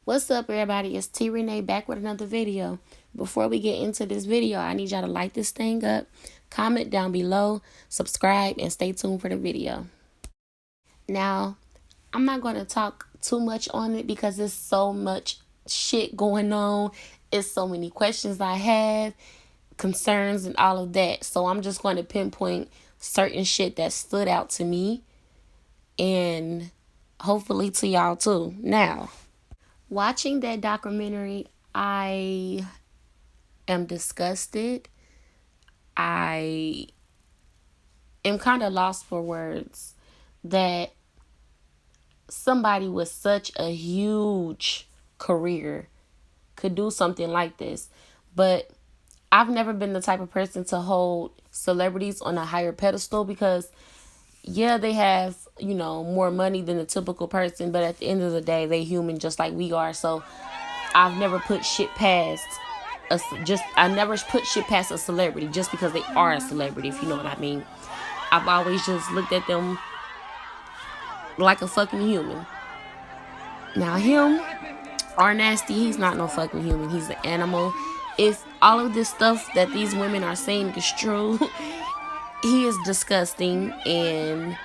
What's up, everybody? It's T Renee back with another video. Before we get into this video, I need y'all to light this thing up, comment down below, subscribe, and stay tuned for the video. Now, I'm not going to talk too much on it because there's so much shit going on. It's so many questions I have, concerns, and all of that. So I'm just going to pinpoint certain shit that stood out to me and hopefully to y'all too. Now, watching that documentary, I am disgusted. I am kind of lost for words that somebody with such a huge career could do something like this. But I've never been the type of person to hold celebrities on a higher pedestal because, yeah, they have, more money than the typical person, but at the end of the day, they human just like we are. So I've never put shit past I never put shit past a celebrity just because they are a celebrity, if you know what I mean. I've always just looked at them like a fucking human. Now him, R Nasty, he's not no fucking human. He's an animal. If all of this stuff that these women are saying is true, he is disgusting and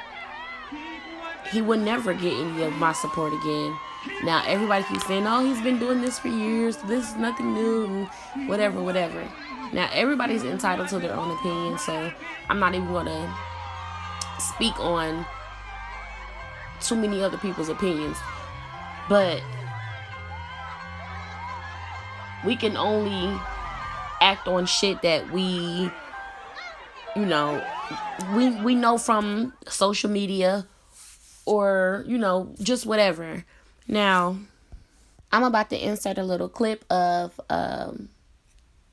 he would never get any of my support again. Now, everybody keeps saying, oh, he's been doing this for years. This is nothing new and whatever. Now, everybody's entitled to their own opinion, so I'm not even going to speak on too many other people's opinions. But we can only act on shit that we know from social media or, just whatever. Now, I'm about to insert a little clip of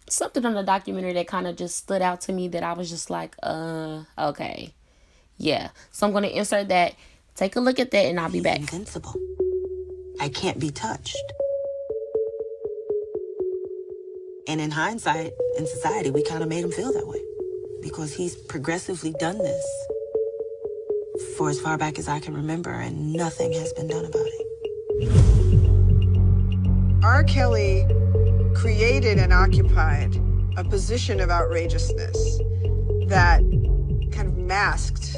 something on the documentary that kind of just stood out to me that I was just like, okay. Yeah. So I'm going to insert that. Take a look at that and I'll be back. Invincible. I can't be touched. And in hindsight, in society, we kind of made him feel that way because he's progressively done this for as far back as I can remember, and nothing has been done about it. R. Kelly created and occupied a position of outrageousness that kind of masked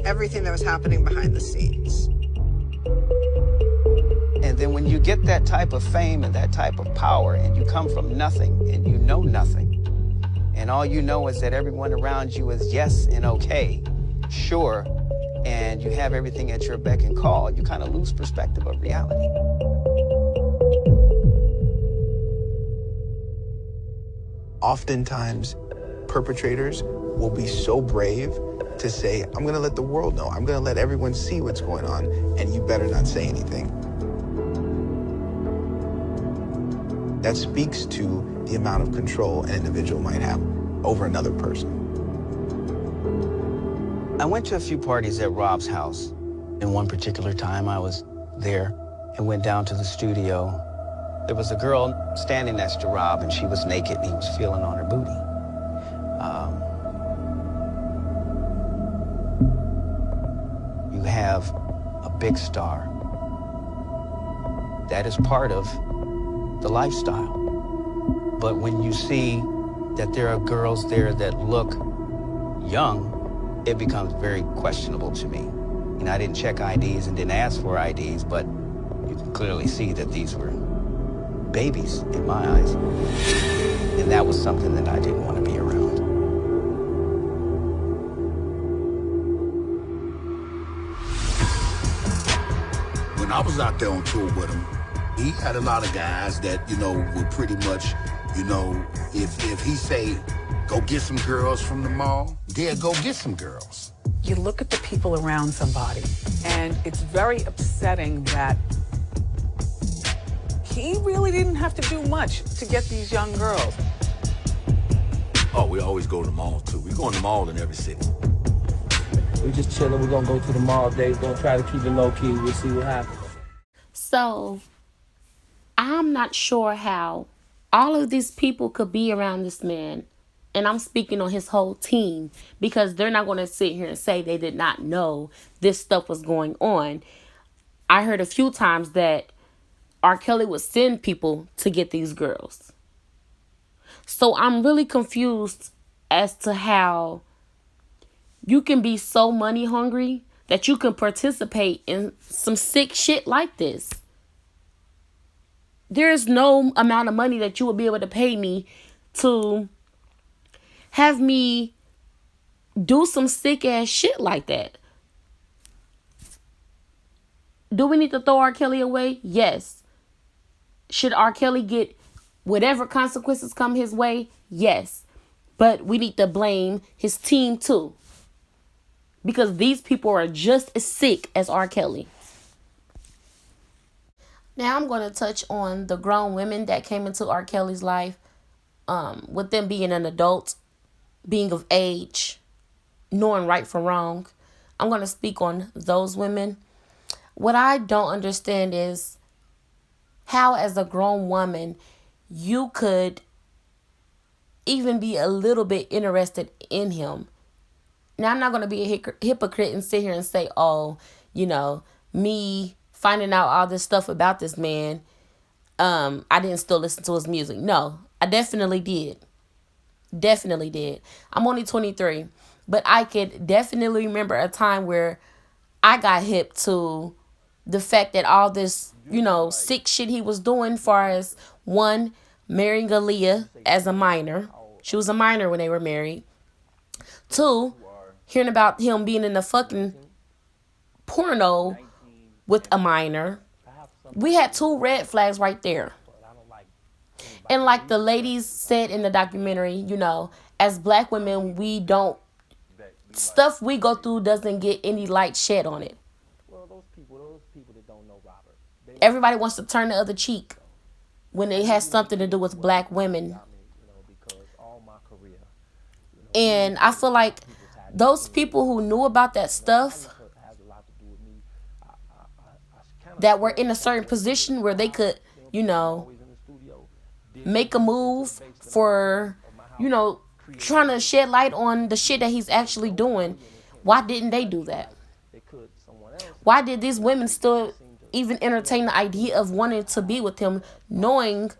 everything that was happening behind the scenes. And then when you get that type of fame and that type of power and you come from nothing and you know nothing, and all you know is that everyone around you is yes and okay, sure, and you have everything at your beck and call, you kind of lose perspective of reality. Oftentimes, perpetrators will be so brave to say, I'm going to let the world know. I'm going to let everyone see what's going on, and you better not say anything. That speaks to the amount of control an individual might have over another person. I went to a few parties at Rob's house. In one particular time, I was there and went down to the studio. There was a girl standing next to Rob, and she was naked, and he was feeling on her booty. You have a big star. That is part of the lifestyle. But when you see that there are girls there that look young, it becomes very questionable to me. And I didn't check IDs and didn't ask for IDs, but you can clearly see that these were babies in my eyes. And that was something that I didn't want to be around. When I was out there on tour with him, he had a lot of guys that, were pretty much, if he say, go get some girls from the mall, they'll go get some girls. You look at the people around somebody, and it's very upsetting that he really didn't have to do much to get these young girls. Oh, we always go to the mall, too. We go in the mall in every city. We just chilling. We're going to go to the mall today. We're going to try to keep it low-key. We'll see what happens. So, I'm not sure how all of these people could be around this man. And I'm speaking on his whole team because they're not going to sit here and say they did not know this stuff was going on. I heard a few times that R. Kelly would send people to get these girls. So I'm really confused as to how you can be so money hungry that you can participate in some sick shit like this. There is no amount of money that you will be able to pay me to have me do some sick ass shit like that. Do we need to throw R. Kelly away? Yes. Should R. Kelly get whatever consequences come his way? Yes. But we need to blame his team too. Because these people are just as sick as R. Kelly. Now I'm going to touch on the grown women that came into R. Kelly's life. With them being an adult, being of age, knowing right from wrong. I'm going to speak on those women. What I don't understand is how, as a grown woman, you could even be a little bit interested in him. Now, I'm not going to be a hypocrite and sit here and say, oh, me finding out all this stuff about this man, I didn't still listen to his music. No, I definitely did. Definitely did. I'm only 23, but I could definitely remember a time where I got hip to the fact that all this, sick shit he was doing, far as one, marrying Aaliyah as a minor. She was a minor when they were married. Two, hearing about him being in a fucking porno with a minor. We had two red flags right there. And like the ladies said in the documentary, as black women, stuff we go through doesn't get any light shed on it. Those people that don't know Robert. Everybody wants to turn the other cheek when it has something to do with black women. And I feel like those people who knew about that stuff, that were in a certain position where they could, make a move for, trying to shed light on the shit that he's actually doing. Why didn't they do that? Why did these women still even entertain the idea of wanting to be with him, knowing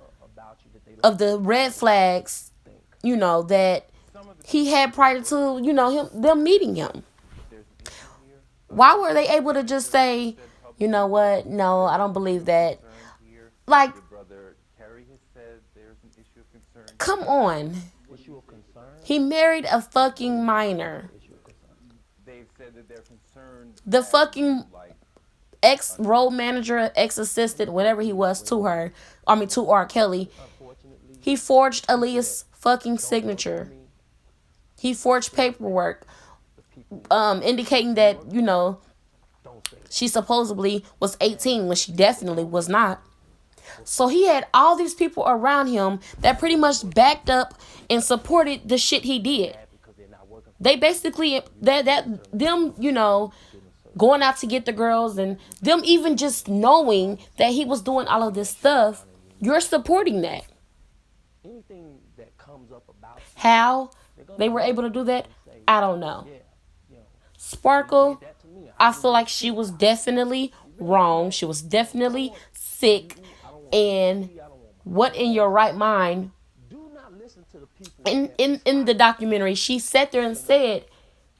of the red flags, that he had prior to, them meeting him? Why were they able to just say, you know what? No, I don't believe that. Like, come on. He married a fucking minor. The fucking ex-road manager, ex-assistant, whatever he was to R. Kelly, he forged Aaliyah's fucking signature. He forged paperwork, indicating that, she supposedly was 18 when she definitely was not. So he had all these people around him that pretty much backed up and supported the shit he did. They basically, them, going out to get the girls, and them even just knowing that he was doing all of this stuff, you're supporting that. How they were able to do that, I don't know. Sparkle, I feel like she was definitely wrong. She was definitely sick. And what in your right mind? In the documentary, she sat there and said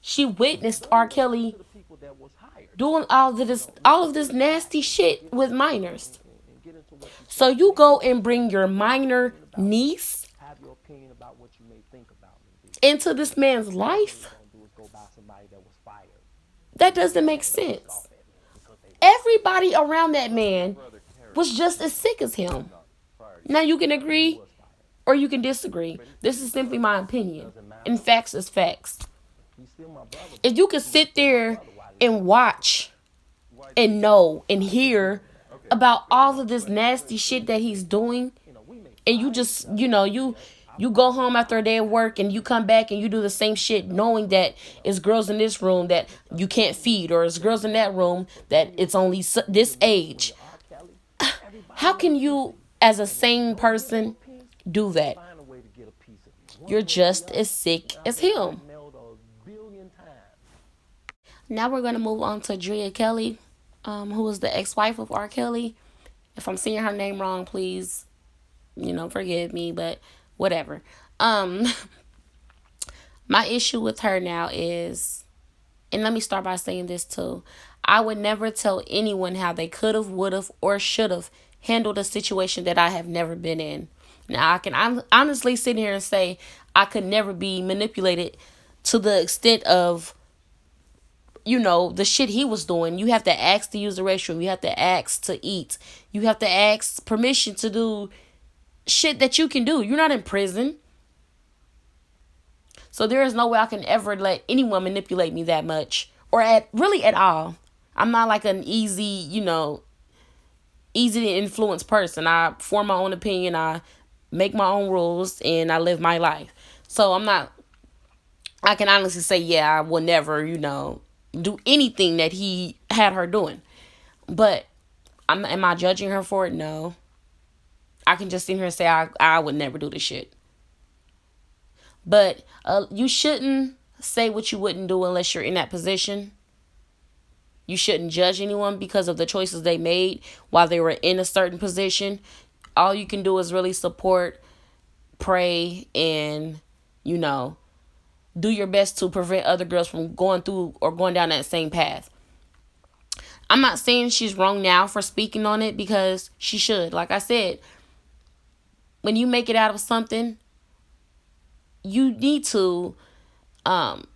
she witnessed R. Kelly doing all of this nasty shit with minors. So you go and bring your minor niece into this man's life? That doesn't make sense. Everybody around that man was just as sick as him. Now you can agree or you can disagree. This is simply my opinion. And facts is facts. If you can sit there and watch and know and hear about all of this nasty shit that he's doing, and you just, you go home after a day of work and you come back and you do the same shit, knowing that it's girls in this room that you can't feed, or it's girls in that room that it's only this age. How can you, as a sane person, do that? You're just as sick as him. Now we're going to move on to Drea Kelly, who was the ex-wife of R. Kelly. If I'm saying her name wrong, please, forgive me, but whatever. My issue with her now is, and let me start by saying this too, I would never tell anyone how they could have, would have, or should have handled a situation that I have never been in. Now, I'm honestly sitting here and say I could never be manipulated to the extent of, the shit he was doing. You have to ask to use the restroom. You have to ask to eat. You have to ask permission to do shit that you can do. You're not in prison. So there is no way I can ever let anyone manipulate me that much, or at all. I'm not like an easy to influence person. I form my own opinion. I make my own rules and I live my life. So I can honestly say, yeah, I will never, do anything that he had her doing. But am I judging her for it? No. I can just sit here and say I would never do this shit. But you shouldn't say what you wouldn't do unless you're in that position. You shouldn't judge anyone because of the choices they made while they were in a certain position. All you can do is really support, pray, and, do your best to prevent other girls from going through or going down that same path. I'm not saying she's wrong now for speaking on it, because she should. Like I said, when you make it out of something, you need to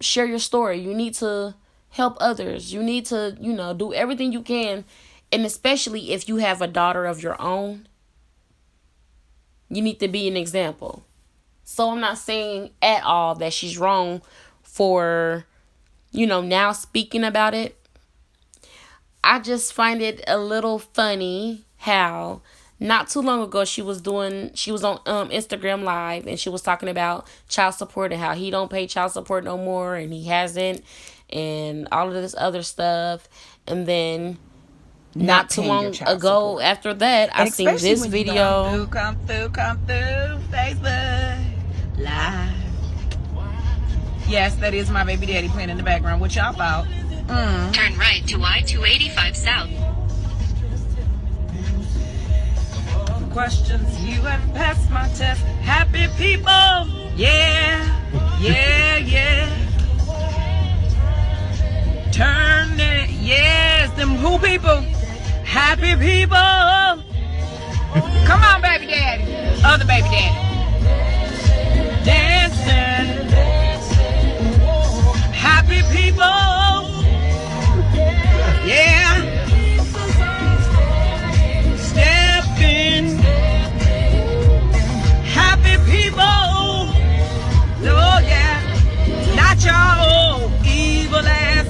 share your story. You need to help others. You need to, do everything you can. And especially if you have a daughter of your own, you need to be an example. So I'm not saying at all that she's wrong for, now speaking about it. I just find it a little funny how not too long ago she was on Instagram Live, and she was talking about child support and how he don't pay child support no more, and he hasn't, and all of this other stuff. And then not too long ago after that, I seen this video. Come through Facebook Live. Yes, that is my baby daddy playing in the background. What y'all about? Turn right to I-285 South. Questions, you have passed my test. Happy people, yeah. Turn it, yes, them who people? Happy people. Come on, baby daddy. Other baby daddy. Dancing. Happy people. Yeah. Stepping. Happy people. Oh yeah. Not y'all evil ass,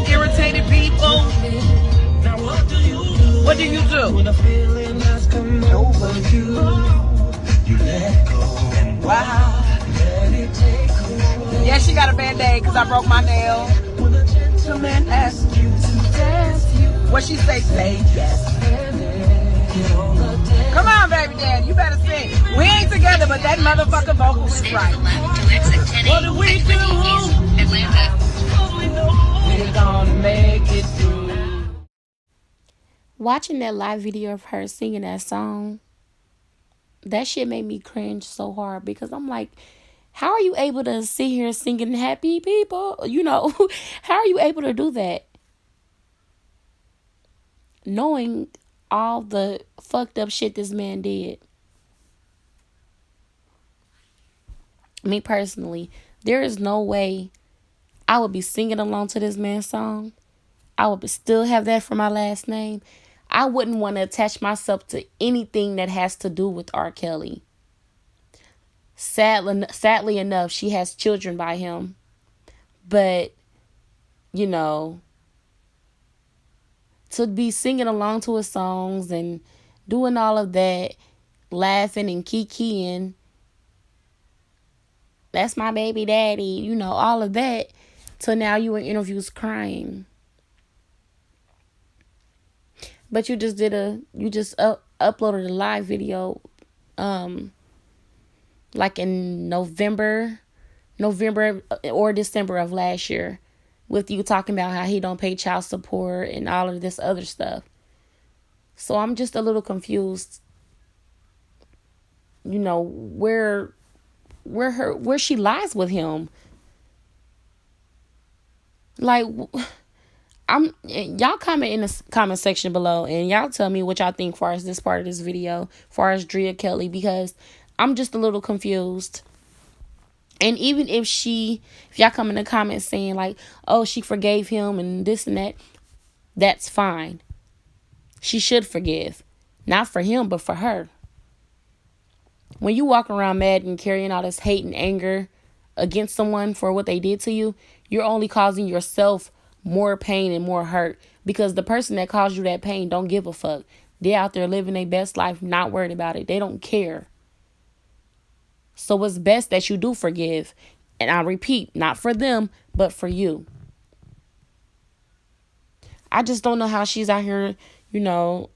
irritated people. Now what do you do? When a feeling has come over you, you let go. And wow. Let it take hold. Yeah, she got a band-aid because I broke my nail. When a gentleman asks you to dance, what she say? Say yes. Come on, baby daddy, you better sing. We ain't together, but that motherfucker vocal is right. What do we do? Atlanta. We're gonna make it through. Watching that live video of her singing that song, that shit made me cringe so hard, because I'm like, how are you able to sit here singing happy people? How are you able to do that? Knowing all the fucked up shit this man did. Me personally, there is no way I would be singing along to this man's song. I would still have that for my last name. I wouldn't want to attach myself to anything that has to do with R. Kelly. Sadly enough, she has children by him. But, to be singing along to his songs and doing all of that, laughing and kikiing, that's my baby daddy, all of that, till now you in interviews crying. But you just uploaded a live video, like in November or December of last year, with you talking about how he don't pay child support and all of this other stuff. So I'm just a little confused, you know, where she lies with him. Like, y'all comment in the comment section below, and y'all tell me what y'all think far as this part of this video, far as Drea Kelly, because I'm just a little confused. And even if y'all come in the comments saying like, oh, she forgave him and this and that, that's fine. She should forgive. Not for him, but for her. When you walk around mad and carrying all this hate and anger against someone for what they did to you, you're only causing yourself more pain and more hurt, because the person that caused you that pain don't give a fuck. They're out there living their best life, not worried about it. They don't care. So it's best that you do forgive. And I repeat, not for them, but for you. I just don't know how she's out here, you know,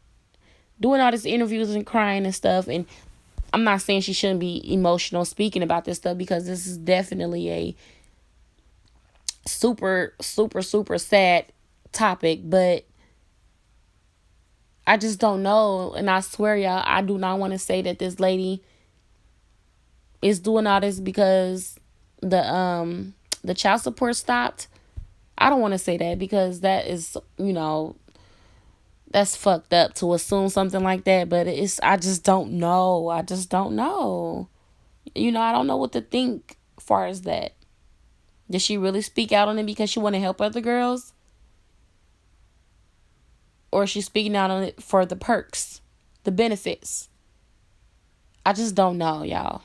doing all these interviews and crying and stuff. And I'm not saying she shouldn't be emotional speaking about this stuff, because this is definitely a super, super, super sad topic. But I just don't know. And I swear, y'all, I do not want to say that this lady is doing all this because the child support stopped. I don't want to say that, because that is, you know, that's fucked up to assume something like that. But I just don't know. I just don't know. You know, I don't know what to think as far as that. Did she really speak out on it because she want to help other girls? Or is she speaking out on it for the perks, the benefits? I just don't know, y'all.